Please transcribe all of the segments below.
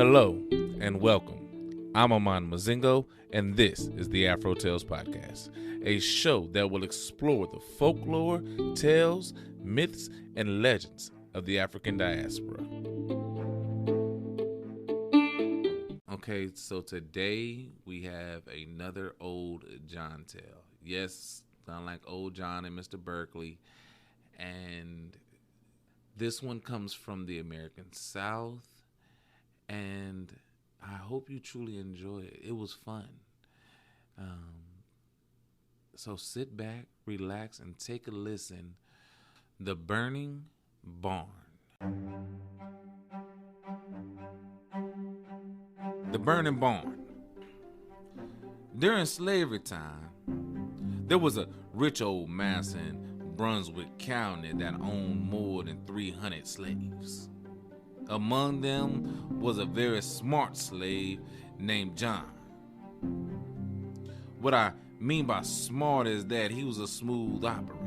Hello and welcome. I'm Aman Mazingo, and this is the AfroTales Podcast, a show that will explore the folklore, tales, myths, and legends of the African diaspora. Okay, so today we have another Old John tale. Yes, sound like Old John and Mr. Berkeley. And this one comes from the American South. And I hope you truly enjoy it. It was fun. So sit back, relax, and take a listen. The Burning Barn. The Burning Barn. During slavery time, there was a rich old master in Brunswick County that owned more than 300 slaves. Among them was a very smart slave named John. What I mean by smart is that he was a smooth operator.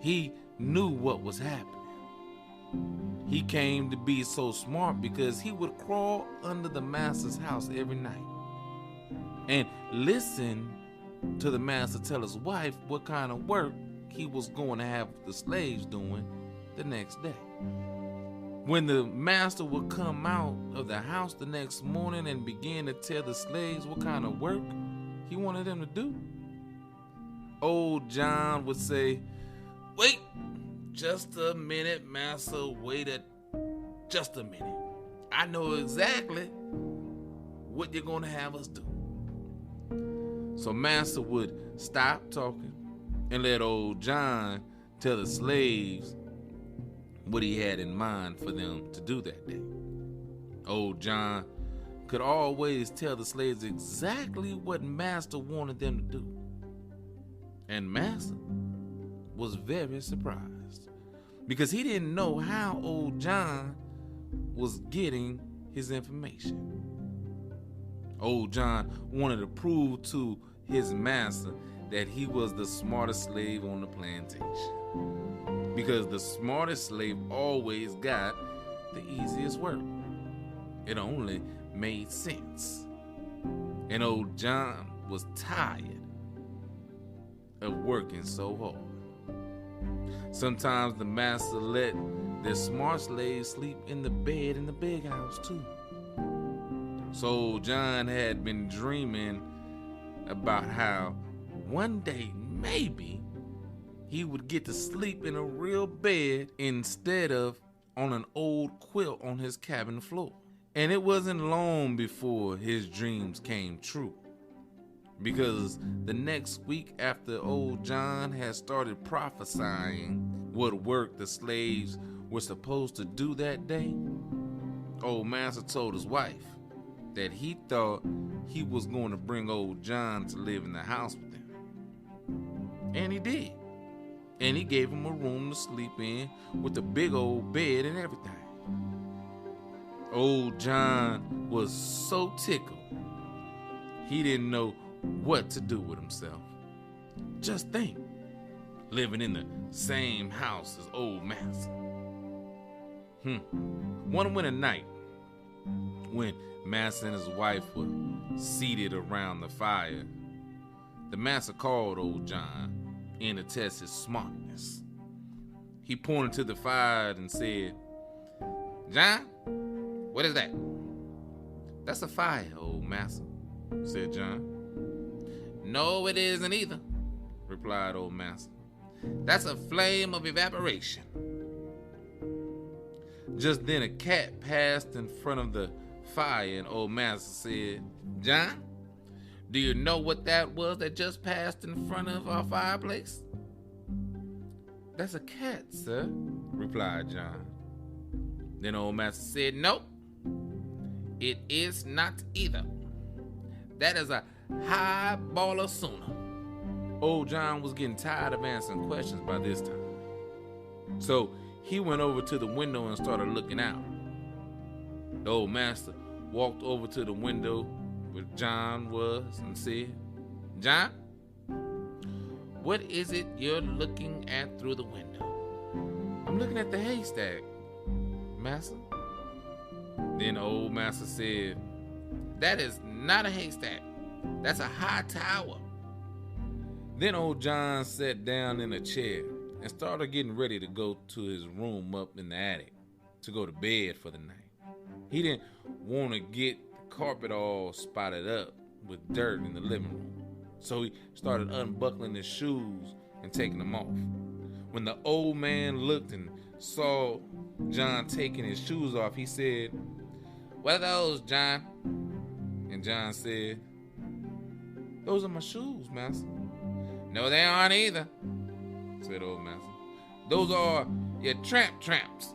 He knew what was happening. He came to be so smart because he would crawl under the master's house every night and listen to the master tell his wife what kind of work he was going to have the slaves doing the next day. When the master would come out of the house the next morning and begin to tell the slaves what kind of work he wanted them to do, Old John would say, "Wait just a minute, master, just a minute. I know exactly what you're going to have us do." So master would stop talking and let Old John tell the slaves what he had in mind for them to do that day. Old John could always tell the slaves exactly what master wanted them to do. And master was very surprised because he didn't know how Old John was getting his information. Old John wanted to prove to his master that he was the smartest slave on the plantation, because the smartest slave always got the easiest work. It only made sense. And Old John was tired of working so hard. Sometimes the master let the smart slaves sleep in the bed in the big house too. So Old John had been dreaming about how one day maybe he would get to sleep in a real bed instead of on an old quilt on his cabin floor. And it wasn't long before his dreams came true, because the next week after Old John had started prophesying what work the slaves were supposed to do that day, Old Master told his wife that he thought he was going to bring Old John to live in the house with him. And he did. And he gave him a room to sleep in with a big old bed and everything. Old John was so tickled, he didn't know what to do with himself. Just think, living in the same house as Old Master. One winter night, when Master and his wife were seated around the fire, the master called Old John in to test his smartness. He pointed to the fire and said, "John, what is that?" "That's a fire, Old Master," said John. "No, it isn't either," replied Old Master. "That's a flame of evaporation." Just then a cat passed in front of the fire, and Old Master said, "John, do you know what that was that just passed in front of our fireplace?" "That's a cat, sir," replied John. Then Old Master said, "Nope, it is not either. That is a high baller sooner." Old John was getting tired of answering questions by this time, so he went over to the window and started looking out. The Old Master walked over to the window where John was and said, "John, what is it you're looking at through the window?" "I'm looking at the haystack, Master." Then old master said, "That is not a haystack. That's a high tower." Then old John sat down in a chair and started getting ready to go to his room up in the attic to go to bed for the night. He didn't want to get the carpet all spotted up with dirt in the living room. So he started unbuckling his shoes and taking them off. When the old man looked and saw John taking his shoes off, he said, "What are those, John?" And John said, "Those are my shoes, master." "No, they aren't either," said old master. "Those are your tramps."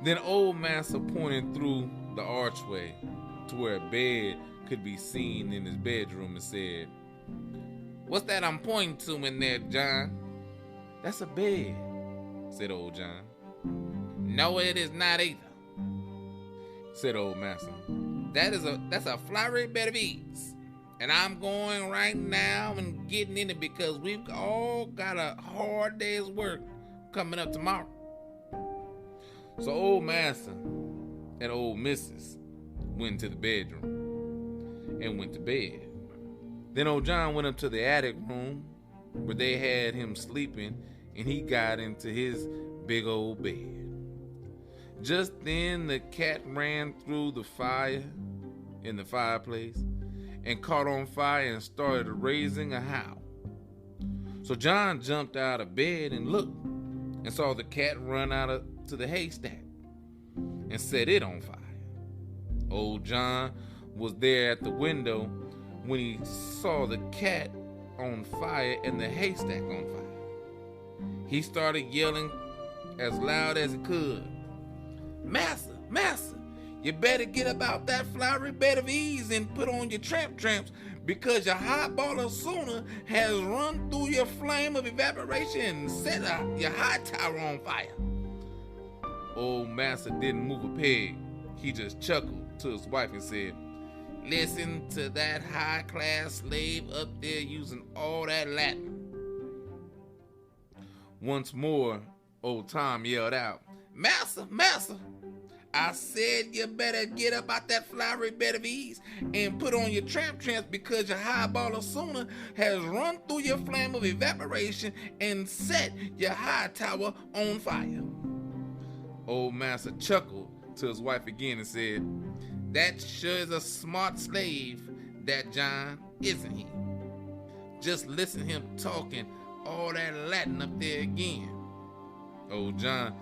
Then old master pointed through the archway to where a bed could be seen in his bedroom and said, "What's that I'm pointing to in there, John?" "That's a bed," said old John. "No, it is not either," said old master. That's a flowery bed of ease. And I'm going right now and getting in it because we've all got a hard day's work coming up tomorrow." So old master and old missus went to the bedroom and went to bed. Then old John went up to the attic room where they had him sleeping, and he got into his big old bed. Just then the cat ran through the fire in the fireplace and caught on fire and started raising a howl. So John jumped out of bed and looked and saw the cat run out to the haystack and set it on fire. Old John was there at the window when he saw the cat on fire and the haystack on fire. He started yelling as loud as he could, "Master, you better get up out that flowery bed of ease and put on your tramps because your hot ball of sooner has run through your flame of evaporation and set your high tower on fire." Old master didn't move a peg. He just chuckled to his wife and said, "Listen to that high-class slave up there using all that Latin." Once more, old Tom yelled out, "Master, I said you better get up out that flowery bed of ease and put on your tramps because your high ball of sooner has run through your flame of evaporation and set your high tower on fire." Old master chuckled to his wife again and said, "That sure is a smart slave, that John, isn't he? Just listen to him talking all that Latin up there again." Old John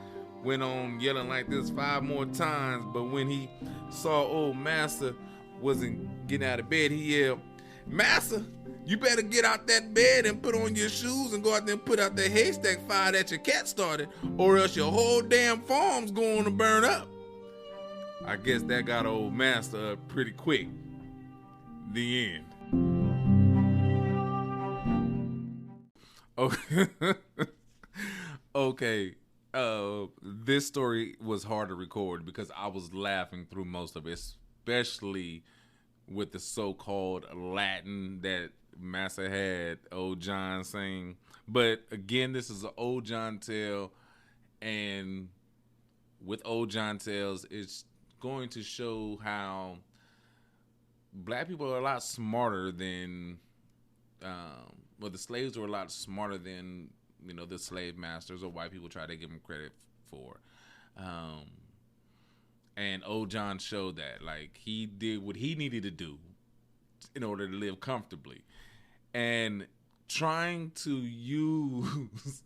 went on yelling like this 5 more times, but when he saw old master wasn't getting out of bed, he yelled, "Master, you better get out that bed and put on your shoes and go out there and put out that haystack fire that your cat started, or else your whole damn farm's going to burn up." I guess that got old master up pretty quick. The end. Okay. This story was hard to record because I was laughing through most of it, especially with the so-called Latin that Massa had old John saying. But again, this is an old John tale, and with old John tales, it's going to show how black people are a lot smarter than, the slaves were a lot smarter than, the slave masters or white people try to give them credit for. And old John showed that. Like, he did what he needed to do in order to live comfortably. And trying to use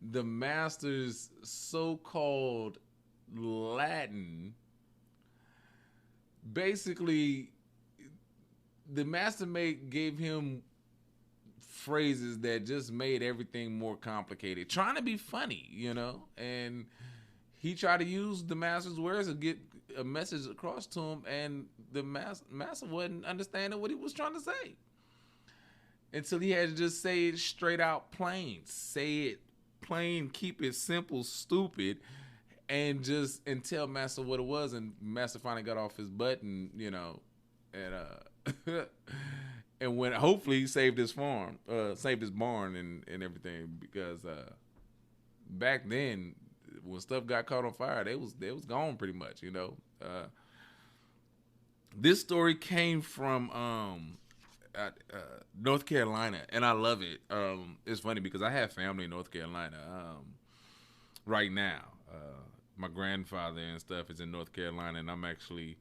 the master's so-called Latin, basically, the master gave him phrases that just made everything more complicated, trying to be funny, and he tried to use the master's words to get a message across to him, and the master wasn't understanding what he was trying to say until he had to just say it straight out plain. Say it plain, keep it simple, stupid, and tell master what it was, and master finally got off his butt and and when hopefully he saved his farm, saved his barn and everything, because back then when stuff got caught on fire, they was gone pretty much, you know. This story came from North Carolina, and I love it. It's funny because I have family in North Carolina right now. My grandfather and stuff is in North Carolina, and I'm actually,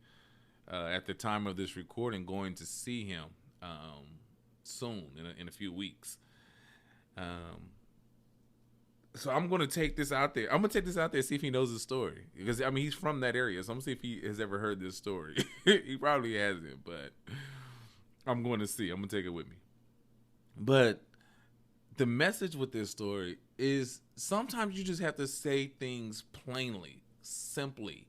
at the time of this recording, going to see him soon, in a few weeks. So I'm going to take this out there. I'm going to take this out there and see if he knows the story. Because, I mean, he's from that area, so I'm going to see if he has ever heard this story. He probably hasn't, but I'm going to see. I'm going to take it with me. But the message with this story is sometimes you just have to say things plainly, simply.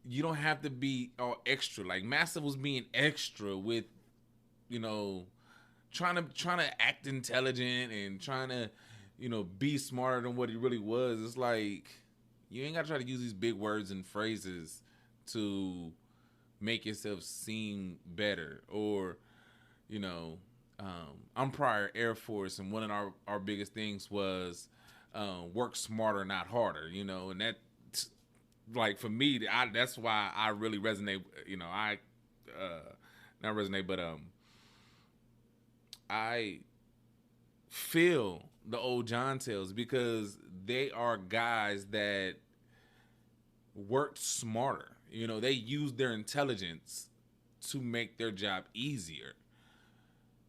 You don't have to be all extra. Like Master was being extra with, you know, trying to act intelligent and trying to, you know, be smarter than what he really was. It's like you ain't got to try to use these big words and phrases to make yourself seem better. Or, you know, I'm prior Air Force, and one of our biggest things was work smarter, not harder, you know, and that, like, for me, that's why I really resonate, you know, not resonate, but I feel the old John Tales because they are guys that worked smarter. You know, they used their intelligence to make their job easier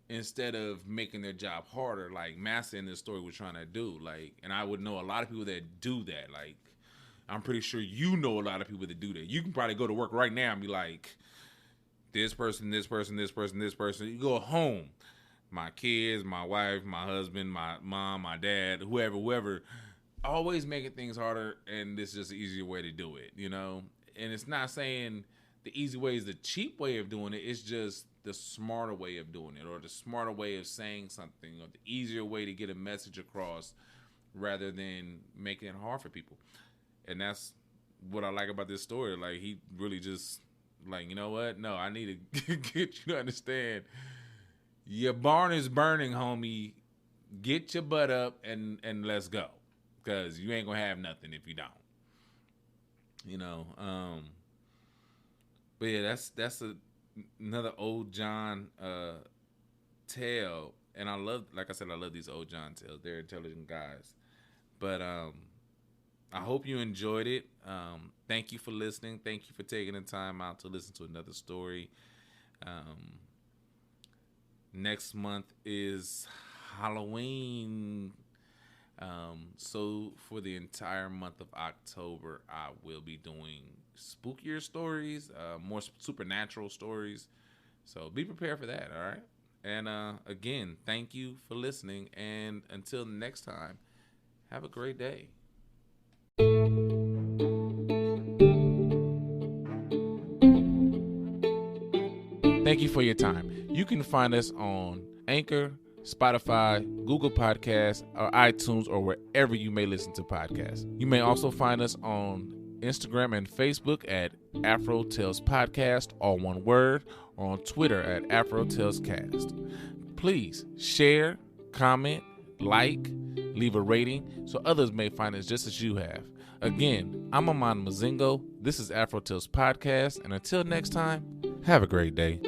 instead of making their job harder, like Master in this story was trying to do. Like, and I would know a lot of people that do that. Like, I'm pretty sure you know a lot of people that do that. You can probably go to work right now and be like, this person, this person, this person, this person. You go home, my kids, my wife, my husband, my mom, my dad, whoever, always making things harder, and this is just an easier way to do it, you know? And it's not saying the easy way is the cheap way of doing it. It's just the smarter way of doing it, or the smarter way of saying something, or the easier way to get a message across rather than making it hard for people. And that's what I like about this story. Like, he really just, like, you know what? No, I need to get you to understand your barn is burning, homie. Get your butt up and let's go. Because you ain't going to have nothing if you don't. You know, but yeah, that's another old John tale, and I love, like I said, I love these old John tales. They're intelligent guys. But I hope you enjoyed it. Thank you for listening. Thank you for taking the time out to listen to another story. Next month is Halloween. So for the entire month of October, I will be doing spookier stories, more supernatural stories. So be prepared for that, all right? And again, thank you for listening. And until next time, have a great day. Thank you for your time. You can find us on Anchor, Spotify, Google Podcasts, or iTunes, or wherever you may listen to podcasts. You may also find us on Instagram and Facebook at AfroTalesPodcast, all one word, or on Twitter at AfroTalesCast. Please share, comment, like, leave a rating so others may find us just as you have. Again, I'm Aman Mazingo. This is AfroTales Podcast, and until next time, have a great day.